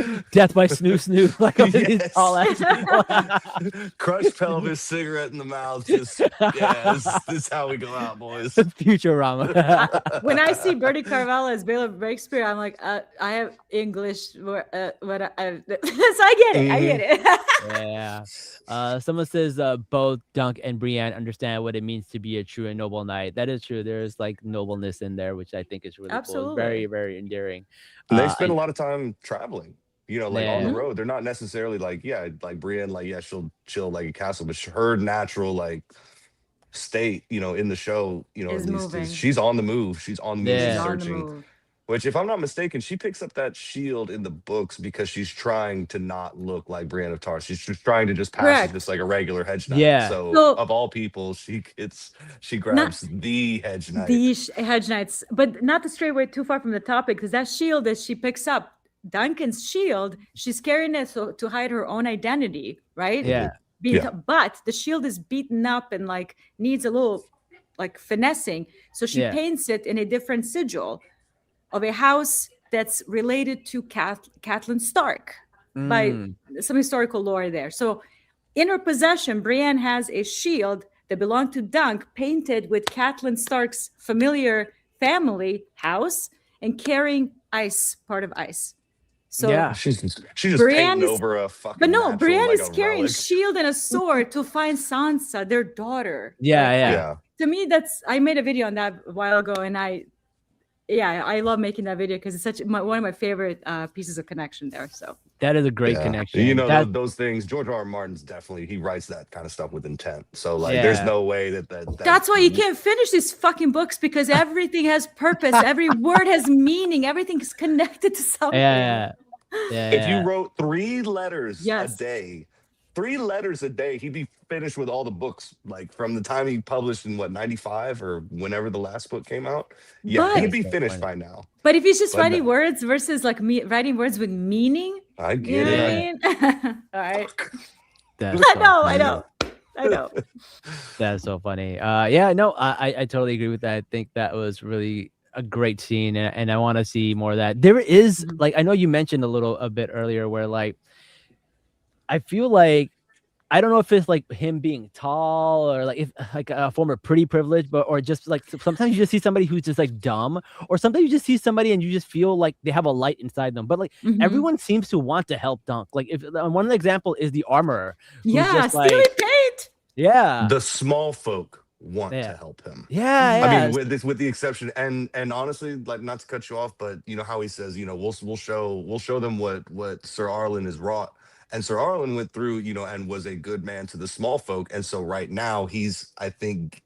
please. Death by Snoo. Like all that. Crushed pelvis, cigarette in the mouth. Just this is how we go out, boys. Futurama. When I see Bertie Carvel as Bela Breakspear, I'm like, I have English. So I get it. I get it. Yeah. Someone says both Dunk and Brienne understand what it means to be a true and noble knight. That is true. There's like nobleness in there, which I think is really cool. Very, very endearing. And they spend a lot of time traveling, like on the road. They're not necessarily like, like Brienne, like, she'll chill like a castle, but her natural like state, in the show, at least she's on the move. She's on the move, she's searching. Which, if I'm not mistaken, she picks up that shield in the books because she's trying to not look like Brienne of Tarth. She's just trying to just pass as just like a regular hedge knight. Yeah. So of all people, she grabs the hedge knight. The hedge knights, but not to stray away too far from the topic, because that shield that she picks up, Duncan's shield, she's carrying it to hide her own identity, right? Yeah. But the shield is beaten up and like needs a little like finessing, so she paints it in a different sigil of a house that's related to Catelyn Stark by some historical lore there. So in her possession, Brienne has a shield that belonged to Dunk, painted with Catelyn Stark's familiar family house and carrying part of ice. So she's just painting over a fucking. But no, Brienne like is carrying a shield and a sword to find Sansa, their daughter. Yeah. To me, I made a video on that a while ago, and I love making that video because it's one of my favorite pieces of connection there. So that is a great connection. Those things. George R. R. Martin's he writes that kind of stuff with intent. So like, there's no way that that's why you can't finish these fucking books, because everything has purpose. Every word has meaning. Everything is connected to something. Yeah. If you wrote 3 letters a day. 3 letters a day, he'd be finished with all the books, like from the time he published in 95 or whenever the last book came out. He'd be finished by now. But if he's just writing words versus like writing words with meaning, I get it. All right. I know. That's so funny. I totally agree with that. I think that was really a great scene, and I want to see more of that. There is like, I know you mentioned a bit earlier where like, I feel like, I don't know if it's like him being tall or like if like a form of pretty privilege, or just like sometimes you just see somebody who's just like dumb, or sometimes you just see somebody and you just feel like they have a light inside them. But like everyone seems to want to help Dunk. Like if one example is the armorer. Just stealing paint. Yeah. The small folk want to help him. I mean, with the exception, and honestly, like, not to cut you off, but how he says, we'll show them what Sir Arlen has wrought. And Sir Arlen went through, and was a good man to the small folk. And so right now he's, I think,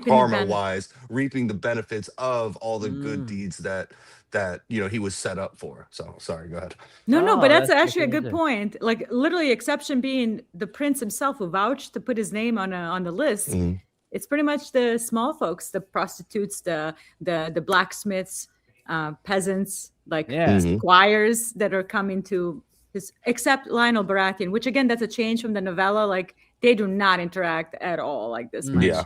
karma-wise, reaping the benefits of all the good deeds that that he was set up for. So sorry, go ahead. No, but that's that's actually a good interesting. point. Like literally, exception being the prince himself who vouched to put his name on the list. Mhm. It's pretty much the small folks, the prostitutes, the blacksmiths, peasants, like Yeah. Mhm. squires that are coming to this, except Lionel Baratheon, which again, that's a change from the novella. Like they do not interact at all like this much. Yeah.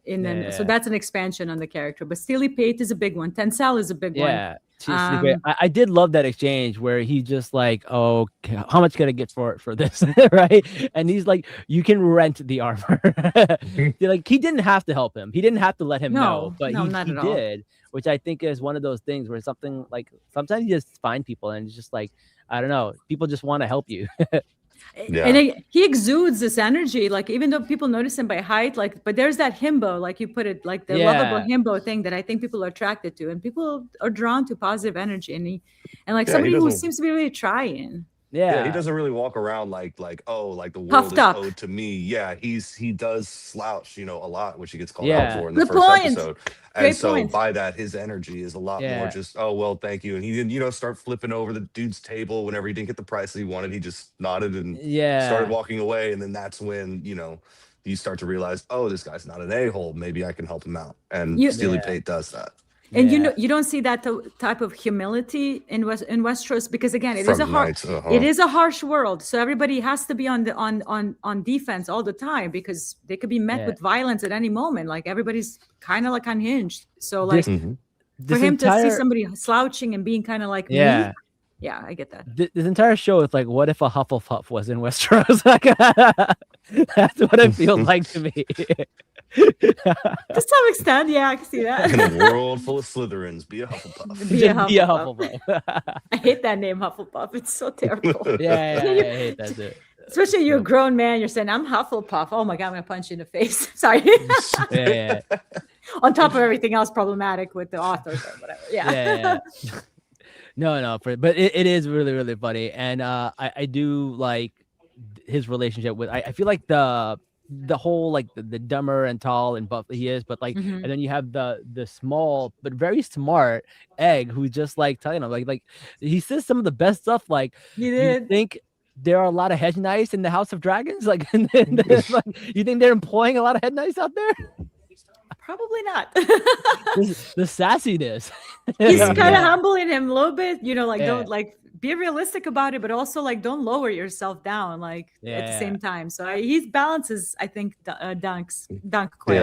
And then, so Yeah. that's an expansion on the character. But Steely Pate is a big one. Tencel is a big one. Yeah. I did love that exchange where he just like, oh, how much can I get for this? Right. And he's like, you can rent the armor. Like he didn't have to help him. He didn't have to let him know, but no, he not at all. did, which I think is one of those things where something like sometimes you just find people and it's just like, I don't know, people just want to help you. Yeah. And he exudes this energy, like even though people notice him by height, like, but there's that himbo, like you put it, like the lovable himbo thing that I think people are attracted to, and people are drawn to positive energy, and like somebody who seems to be really trying. Yeah, he doesn't really walk around like oh, like the world Puffed is up. owed to me. Yeah, he does slouch, a lot, which he gets called Yeah. out for in the Good first point. episode. And Great so point. by that, his energy is a lot more just, oh well, thank you. And he didn't, start flipping over the dude's table whenever he didn't get the price that he wanted. He just nodded and started walking away. And then that's when, you start to realize, oh, this guy's not an a-hole. Maybe I can help him out. And Steely Pate does that. And you don't see that type of humility in Westeros, because again, it is a harsh world. So everybody has to be on defense all the time because they could be met with violence at any moment. Like everybody's kind of like unhinged. So like for him to see somebody slouching and being kind of like me, yeah, I get that. This entire show is like, what if a Hufflepuff was in Westeros? Like, that's what it feels like to me. To some extent, yeah, I can see that. In a world full of Slytherins, be a Hufflepuff. Be a Hufflepuff. I hate that name, Hufflepuff. It's so terrible. Yeah, I hate that too. Especially you're a grown man, you're saying, I'm Hufflepuff. Oh my God, I'm going to punch you in the face. Sorry. Yeah. On top of everything else problematic with the authors or whatever. Yeah. No, but it is really, really funny. And I do like his relationship with, I feel like the whole, like the dumber and tall and buff he is, but like, and then you have the small but very smart Egg who's just like telling him like he says some of the best stuff. Like, you think there are a lot of head knights in the House of Dragons? Like, like, you think they're employing a lot of head knights out there? Probably not. The sassiness. He's kind of humbling him a little bit, don't like be realistic about it, but also like don't lower yourself down like at the same time. So he balances, I think, Dunk quite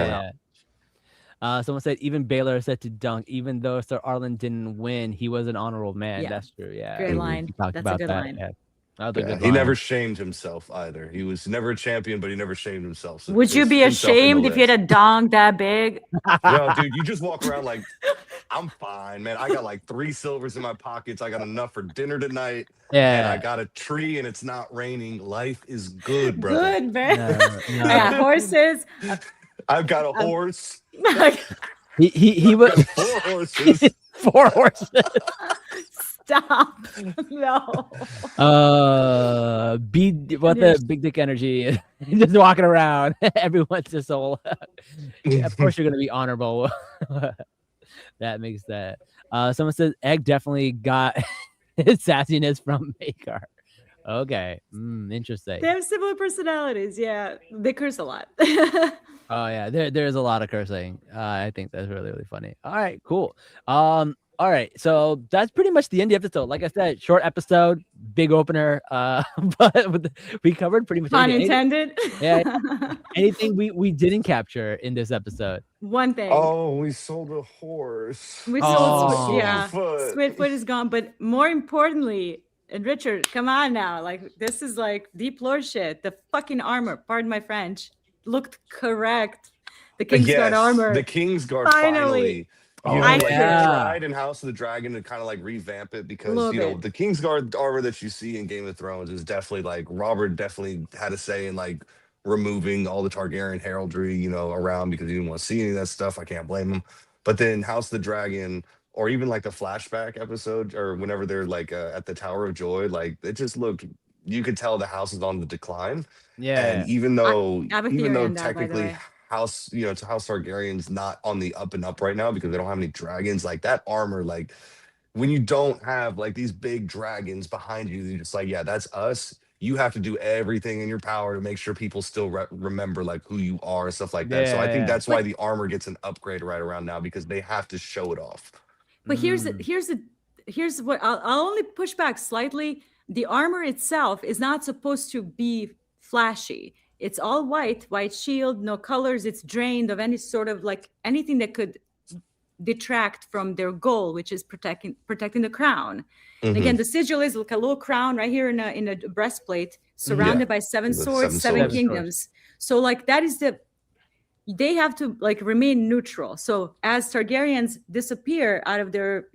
well. Someone said even Baylor said to Dunk, even though Sir Arlen didn't win, he was an honorable man. Yeah. That's true. Yeah. Great line. That's a good line. Yeah. He never shamed himself either. He was never a champion, but he never shamed himself. So would you be ashamed if you had a dong that big? No, dude, you just walk around like, I'm fine, man. I got like 3 silvers in my pockets. I got enough for dinner tonight. Yeah. And I got a tree and it's not raining. Life is good, brother. Good, man. I got horses. I've got a horse. He was 4 horses. 4 horses. Stop. No. The big dick energy. Just walking around. Everyone's just all. Of course, you're gonna be honorable. That makes that. Someone says Egg definitely got his sassiness from Maker. Okay, interesting. They have similar personalities. Yeah, they curse a lot. Oh yeah, there's a lot of cursing. I think that's really, really funny. All right, cool. All right, so that's pretty much the end of the episode. Like I said, short episode, big opener. But we covered pretty much. Pun intended. Yeah. Anything we didn't capture in this episode? One thing. Oh, we sold a horse. We sold Sweetfoot. Sweetfoot is gone. But more importantly, and Richard, come on now. Like, this is like deep lore shit. The fucking armor, pardon my French, looked correct. The Kingsguard armor. The Kingsguard finally. I tried in House of the Dragon to kind of like revamp it because the Kingsguard armor that you see in Game of Thrones is definitely like Robert definitely had a say in like removing all the Targaryen heraldry, around because he didn't want to see any of that stuff. I can't blame him. But then House of the Dragon, or even like the flashback episode, or whenever they're like at the Tower of Joy, like it just looked. You could tell the house is on the decline. Yeah. And even though that, technically House Targaryen's not on the up and up right now because they don't have any dragons, like that armor, like when you don't have like these big dragons behind you, you're just like, yeah, that's us. You have to do everything in your power to make sure people still remember like who you are and stuff like that. So I think Yeah. that's why the armor gets an upgrade right around now, because they have to show it off. But here's what I'll only push back slightly. The armor itself is not supposed to be flashy. It's all white shield, no colors. It's drained of any sort of like anything that could detract from their goal, which is protecting the crown. And again, the sigil is like a little crown right here in a breastplate, surrounded by 7 swords, 7 kingdoms. So like that is they have to like remain neutral. So as Targaryens disappear out of their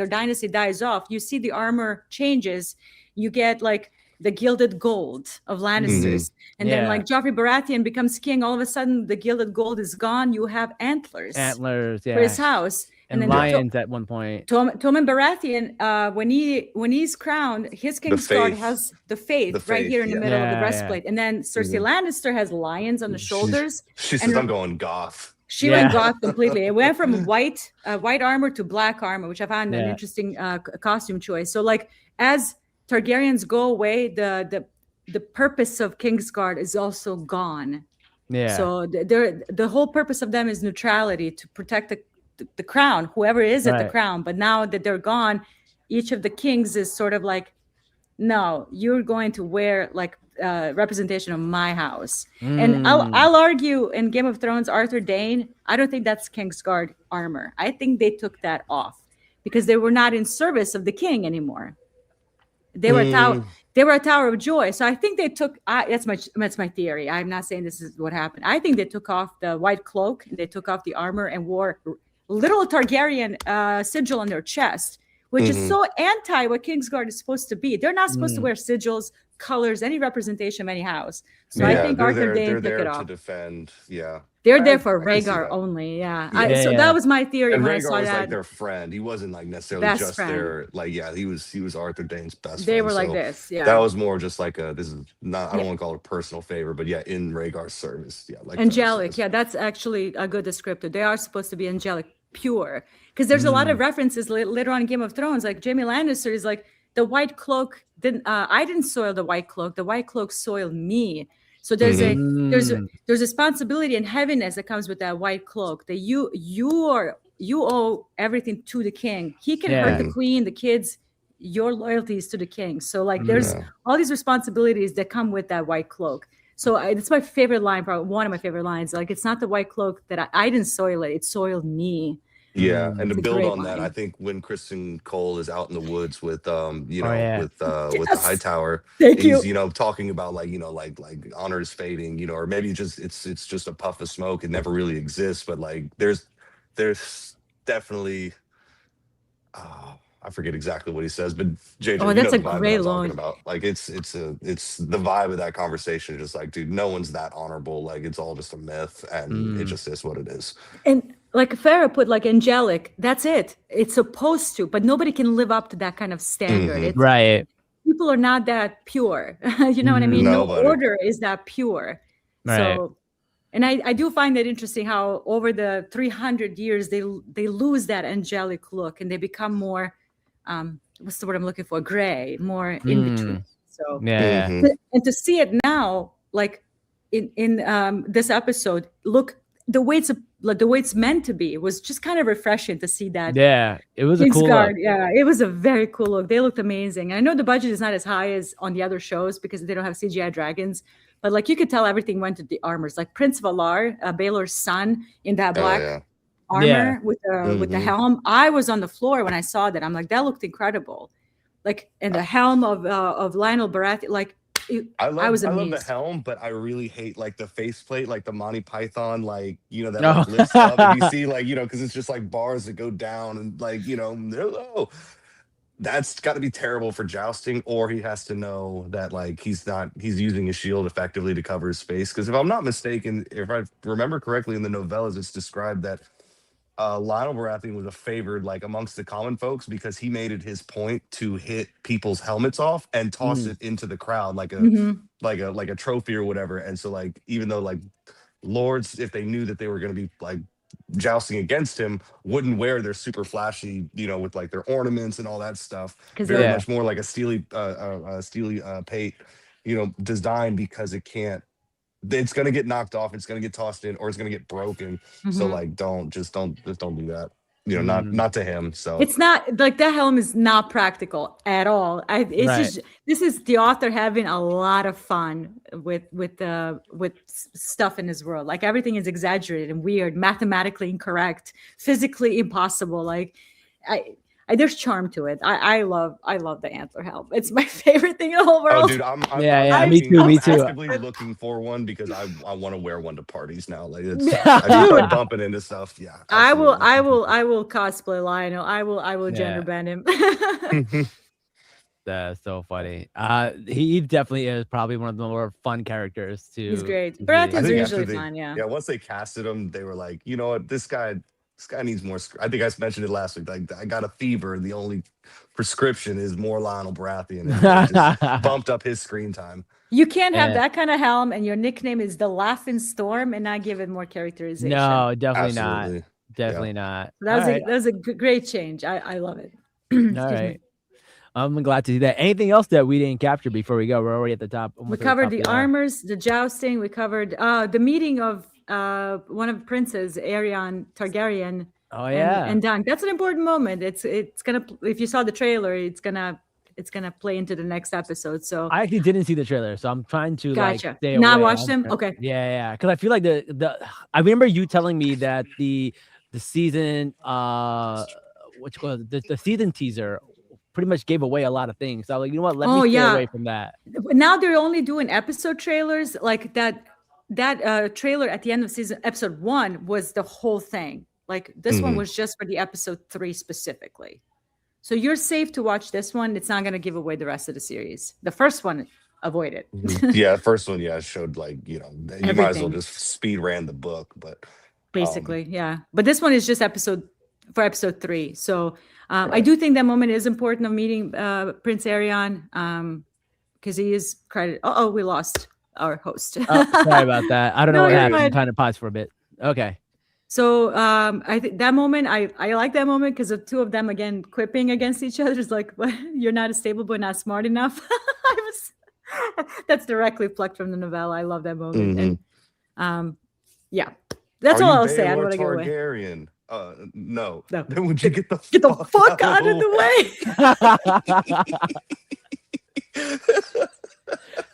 dynasty dies off, you see the armor changes. You get like the gilded gold of Lannisters. And then like Joffrey Baratheon becomes king, all of a sudden the gilded gold is gone. You have antlers for his house. And then lions at one point. Tommen Baratheon, when he's crowned, his Kingsguard has the faith right here in the middle of the breastplate. And then Cersei Lannister has lions on the shoulders. She says, I'm going goth. She went goth completely. It went from white armor to black armor, which I found an interesting costume choice. So like as Targaryens go away, the purpose of Kingsguard is also gone. Yeah. So the whole purpose of them is neutrality, to protect the crown, whoever is at the crown. But now that they're gone, each of the kings is sort of like, no, you're going to wear like representation of my house. And I'll argue in Game of Thrones, Arthur Dayne, I don't think that's Kingsguard armor. I think they took that off because they were not in service of the king anymore. They were a Tower of Joy. So I think they took that's my theory. I'm not saying this is what happened. I think they took off the white cloak and they took off the armor and wore little Targaryen sigil on their chest, which is so anti what Kingsguard is supposed to be. They're not supposed to wear sigils, colors, any representation of any house. So I think Arthur Dayne took it off. To defend, They're there for Rhaegar only, So that was my theory and when Rhaegar I saw was that. like their friend. He wasn't like necessarily Best just friend. their like. Yeah, he was Arthur Dayne's best friend. They were like this. Yeah, that was more just like this is not. I don't want to call it a personal favor, but in Rhaegar's service, like angelic. Yeah, that's actually a good descriptor. They are supposed to be angelic, pure, because there's a lot of references later on in Game of Thrones. Like Jaime Lannister is like, the white cloak didn't. I didn't soil the white cloak. The white cloak soiled me. So there's there's responsibility and heaviness that comes with that white cloak. That you owe everything to the king. He can hurt the queen, the kids. Your loyalty is to the king. So like there's all these responsibilities that come with that white cloak. So it's my favorite line, probably one of my favorite lines. Like, it's not the white cloak that I didn't soil it; it soiled me. Yeah, and to build on that, I think when Kristen Cole is out in the woods with with the Hightower, he's talking about like honor is fading, or maybe it's just a puff of smoke. It never really exists, but like there's definitely I forget exactly what he says, but JJ, that's a the vibe great I'm line. talking about. Like it's the vibe of that conversation. Just like, dude, no one's that honorable. Like it's all just a myth, and it just is what it is. And like Farrah put, like angelic. That's it. It's supposed to, but nobody can live up to that kind of standard. It's, right. People are not that pure. You know what I mean? Nobody. No order is that pure. Right. So, and I do find that interesting how over the 300 years they lose that angelic look and they become more. What's the word I'm looking for? Gray, more in between. So and to see it now, like in this episode, look the way it's meant to be was just kind of refreshing to see that. Yeah, it was a cool look. Yeah, it was a very cool look. They looked amazing. I know the budget is not as high as on the other shows because they don't have CGI dragons, but like you could tell everything went to the armors. Like Prince Valar, Baelor's son, in that black armor with the helm. I was on the floor when I saw that. I'm like, that looked incredible. Like, and the helm of Lionel Baratheon, like I love the helm, but I really hate like the faceplate, like the Monty Python, like that like, lifts up and you see like because it's just like bars that go down and like that's got to be terrible for jousting, or he has to know that like he's using his shield effectively to cover his face. Because if I'm not mistaken, if I remember correctly in the novellas, it's described that Lionel Baratheon was a favored like amongst the common folks because he made it his point to hit people's helmets off and toss it into the crowd like a trophy or whatever. And so like even though like lords, if they knew that they were going to be like jousting against him wouldn't wear their super flashy, with like their ornaments and all that stuff. 'Cause Very Yeah. much more like a steely pate, design, because it's gonna get knocked off, it's gonna get tossed in, or it's gonna get broken. So Mhm. like, don't do that. Mm. Not to him. So It's not like that helm is not practical at all. It's Right. just this is the author having a lot of fun with stuff in his world. Like everything is exaggerated and weird, mathematically incorrect, physically impossible. Like there's charm to it. I love the antler helm. It's my favorite thing in the whole world. Oh, dude, I'm Yeah, I'm me looking- too, I'm me too. actively looking for one because I want to wear one to parties now. Like, I just start bumping into stuff. Yeah, I will absolutely. cosplay Lionel. I will gender Yeah. bend him. That's so funny. He definitely is probably one of the more fun characters to. He's great. to Baratheons see. I are think after usually they, fun, yeah. once they casted him, they were like, you know what, this guy needs more. I think I mentioned it last week. Like, I got a fever, and the only prescription is more Lionel Baratheon, and they just bumped up his screen time. You can't have Yeah. that kind of helm and your nickname is the Laughing Storm and not give it more characterization. No, definitely not. Absolutely. Definitely not. That was All right. that was a great change. I love it. All Excuse right. me. I'm glad to see that. Anything else that we didn't capture before we go? We're already at the top. We almost at covered top the of the hour. armors, the jousting. We covered the meeting of one of the princes, Aerion Targaryen. Oh yeah. And Dunk. That's an important moment. It's gonna, if you saw the trailer, it's gonna play into the next episode. So I actually didn't see the trailer, so I'm trying to gotcha. like stay Not away. watch them? Okay. Yeah, because I feel like the I remember you telling me that the season which was the season teaser pretty much gave away a lot of things. So I was like, you know what? Let me stay away from that. Now they're only doing episode trailers. Like that trailer at the end of episode 1 was the whole thing. Like this one was just for the episode 3 specifically. So you're safe to watch this one. It's not going to give away the rest of the series. The first one, avoid it. Yeah, the first one, showed like, you might as well just speed ran the book, but basically, yeah. But this one is just episode 3. So I do think that moment is important of meeting Prince Aerion because he is credited. Oh, we lost our host. Oh, sorry about that. I don't know what you're happened. fine. Kind of paused for a bit. Okay. So I think that moment, I like that moment because the two of them again quipping against each other is like, "What? You're not a stable boy, not smart enough." That's directly plucked from the novella. I love that moment. And yeah, that's all I'll say. I don't want to give away. Targaryen? No. No. Then would you get the fuck out of the way?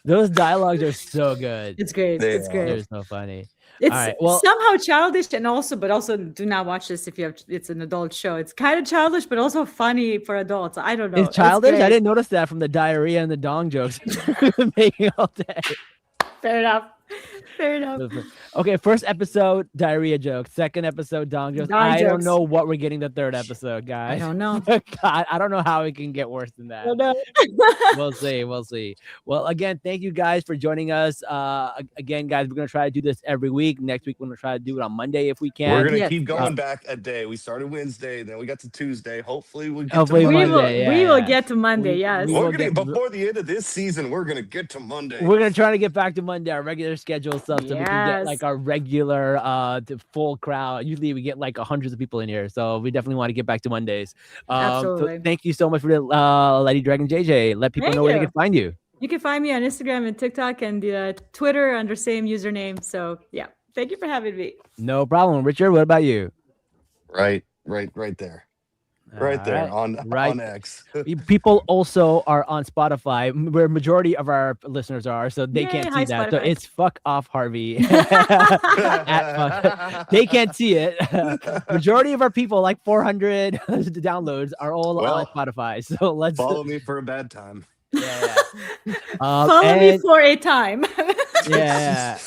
Those dialogues are so good. It's great. They It's great. They're so funny. It's All right, well- somehow childish and also do not watch this if you have. It's an adult show. It's kind of childish, but also funny for adults. I don't know. It's childish. I great. didn't notice that from the diarrhea and the dong jokes making all day. Fair enough. Okay, first episode diarrhea jokes. Second episode dong jokes. Dong I don't jokes. know what we're getting the third episode, guys. I don't know. God, I don't know how it can get worse than that. We'll see. Well, again, thank you guys for joining us. Again, guys, we're gonna try to do this every week. Next week, we're gonna try to do it on Monday if we can. We're gonna Yes. keep going back a day. We started Wednesday, then we got to Tuesday. Hopefully we'll get Hopefully to we Monday. Monday. will yeah. get to Monday. Yes. we- We're will gonna get- before the end of this season, we're gonna get to Monday. We're gonna try to get back to Monday, our regular schedule stuff, so we can get Yes. like our regular full crowd. Usually we get like hundreds of people in here, so we definitely want to get back to Mondays. So Absolutely. thank you so much for the Lady Dragon JJ. Let people Thank know where they you. can find you. You can find me on Instagram and TikTok and Twitter under same username. So yeah, thank you for having me. No problem, Richard. What about you? Right there. Right there Alright. on Right. X. People also are on Spotify, where majority of our listeners are, so they Yay, can't see hi, that. So Spotify. it's fuck off Harvey. They can't see it. Majority of our people, like 400 downloads, are all on Well, Spotify. So let's Follow me for a bad time. Yeah. Follow me and- for a time. Yeah.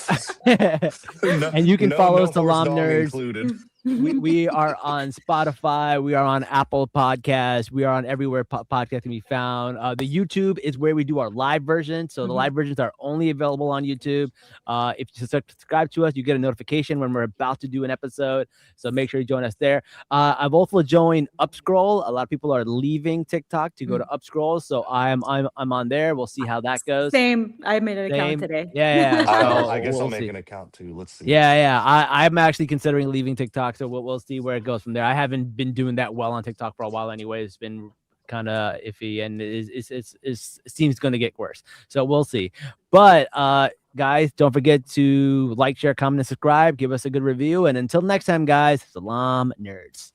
No- And you can no- follow no horse Salaam dong Nerds. included. we are on Spotify. We are on Apple Podcasts. We are on everywhere podcast can be found. The YouTube is where we do our live version. So the live versions are only available on YouTube. If you subscribe to us, you get a notification when we're about to do an episode. So make sure you join us there. I've also joined Upscroll. A lot of people are leaving TikTok to go to Upscroll. So I'm on there. We'll see how that goes. Same. I made an account Same. today. Yeah. I So I guess we'll I'll make see. an account too. Let's see. Yeah. I'm actually considering leaving TikTok TikTok, so we'll see where it goes from there. I haven't been doing that well on TikTok for a while anyway. It's been kind of iffy, and it seems going to get worse. So we'll see. But guys, don't forget to like, share, comment, and subscribe. Give us a good review. And until next time, guys, Salaam nerds.